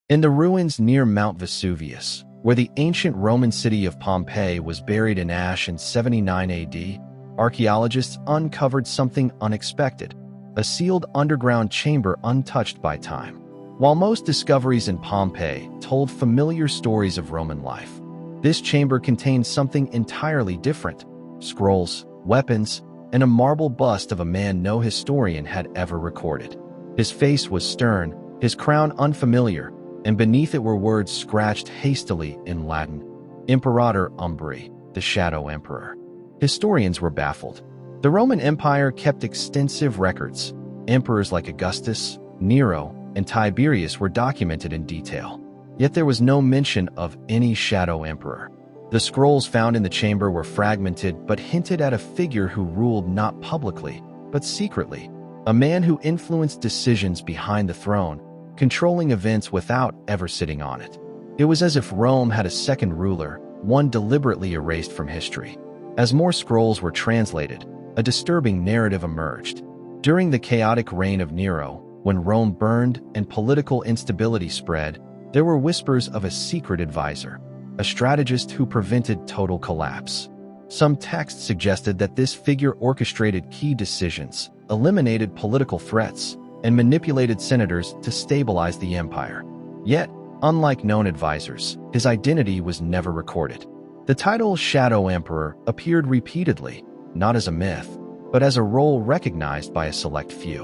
In the ruins near Mount Vesuvius, where the ancient Roman city of Pompeii was buried in ash in 79 AD, archaeologists uncovered something unexpected, a sealed underground chamber untouched by time. While most discoveries in Pompeii told familiar stories of Roman life, this chamber contained something entirely different: scrolls, weapons, and a marble bust of a man no historian had ever recorded. His face was stern, his crown unfamiliar, and beneath it were words scratched hastily in Latin: Imperator Umbrae, the Shadow Emperor. Historians were baffled. The Roman Empire kept extensive records. Emperors like Augustus, Nero, and Tiberius were documented in detail. Yet there was no mention of any shadow emperor. The scrolls found in the chamber were fragmented but hinted at a figure who ruled not publicly, but secretly, a man who influenced decisions behind the throne, controlling events without ever sitting on it. It was as if Rome had a second ruler, one deliberately erased from history. As more scrolls were translated, a disturbing narrative emerged. During the chaotic reign of Nero, when Rome burned and political instability spread, there were whispers of a secret advisor, a strategist who prevented total collapse. Some texts suggested that this figure orchestrated key decisions, eliminated political threats, and manipulated senators to stabilize the empire. Yet, unlike known advisors, his identity was never recorded. The title Shadow Emperor appeared repeatedly, not as a myth, but as a role recognized by a select few.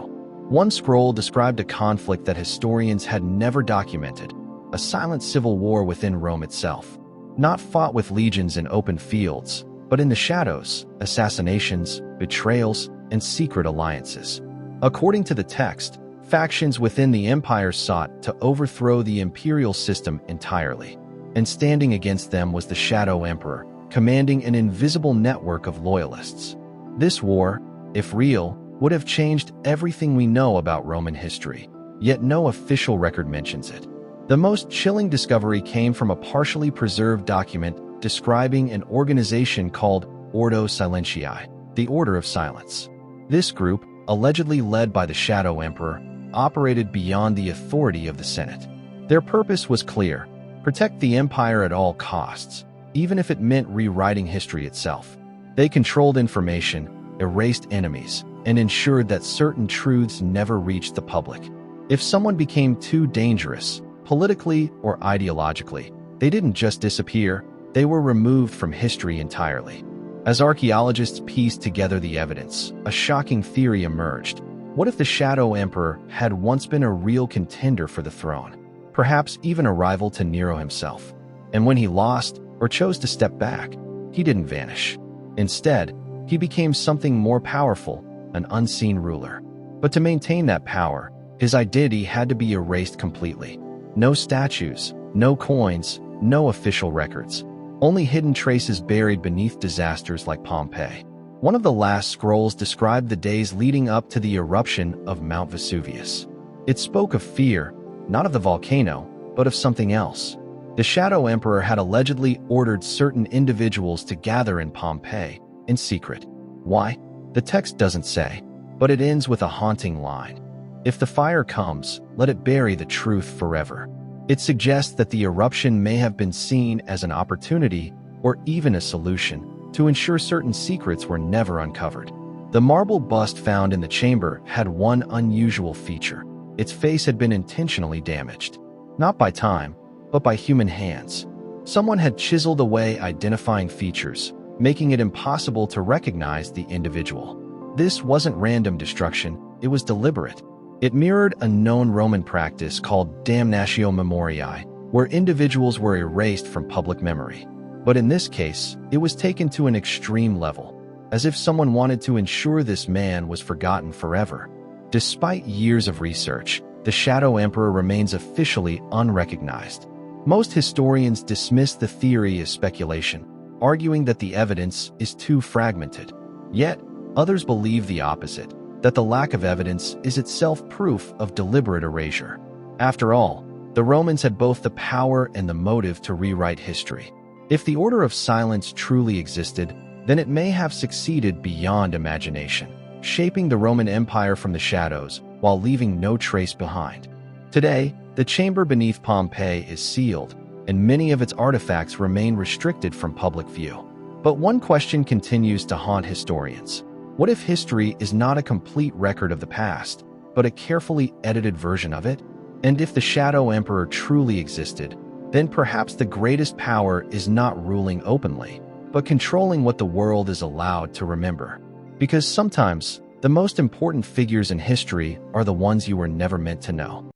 One scroll described a conflict that historians had never documented, a silent civil war within Rome itself, not fought with legions in open fields, but in the shadows: assassinations, betrayals, and secret alliances. According to the text, factions within the empire sought to overthrow the imperial system entirely, and standing against them was the Shadow Emperor, commanding an invisible network of loyalists. This war, if real, would have changed everything we know about Roman history, yet no official record mentions it. The most chilling discovery came from a partially preserved document describing an organization called Ordo Silentii, the Order of Silence. This group, allegedly led by the Shadow Emperor, operated beyond the authority of the Senate. Their purpose was clear: protect the empire at all costs, even if it meant rewriting history itself. They controlled information, erased enemies, and ensured that certain truths never reached the public. If someone became too dangerous, politically or ideologically, they didn't just disappear, they were removed from history entirely. As archaeologists pieced together the evidence, a shocking theory emerged. What if the Shadow Emperor had once been a real contender for the throne? Perhaps even a rival to Nero himself. And when he lost, or chose to step back, he didn't vanish. Instead, he became something more powerful, an unseen ruler. But to maintain that power, his identity had to be erased completely. No statues, no coins, no official records. Only hidden traces buried beneath disasters like Pompeii. One of the last scrolls described the days leading up to the eruption of Mount Vesuvius. It spoke of fear, not of the volcano, but of something else. The Shadow Emperor had allegedly ordered certain individuals to gather in Pompeii, in secret. Why? The text doesn't say, but it ends with a haunting line: "If the fire comes, let it bury the truth forever." It suggests that the eruption may have been seen as an opportunity, or even a solution, to ensure certain secrets were never uncovered. The marble bust found in the chamber had one unusual feature: its face had been intentionally damaged. Not by time, but by human hands. Someone had chiseled away identifying features, making it impossible to recognize the individual. This wasn't random destruction, it was deliberate. It mirrored a known Roman practice called damnatio memoriae, where individuals were erased from public memory. But in this case, it was taken to an extreme level, as if someone wanted to ensure this man was forgotten forever. Despite years of research, the Shadow Emperor remains officially unrecognized. Most historians dismiss the theory as speculation, arguing that the evidence is too fragmented. Yet, others believe the opposite, that the lack of evidence is itself proof of deliberate erasure. After all, the Romans had both the power and the motive to rewrite history. If the Order of Silence truly existed, then it may have succeeded beyond imagination, shaping the Roman Empire from the shadows while leaving no trace behind. Today, The chamber beneath Pompeii is sealed, and many of its artifacts remain restricted from public view. But one question continues to haunt historians. What if history is not a complete record of the past, but a carefully edited version of it? And if the Shadow Emperor truly existed, then perhaps the greatest power is not ruling openly, but controlling what the world is allowed to remember. Because sometimes, the most important figures in history are the ones you were never meant to know.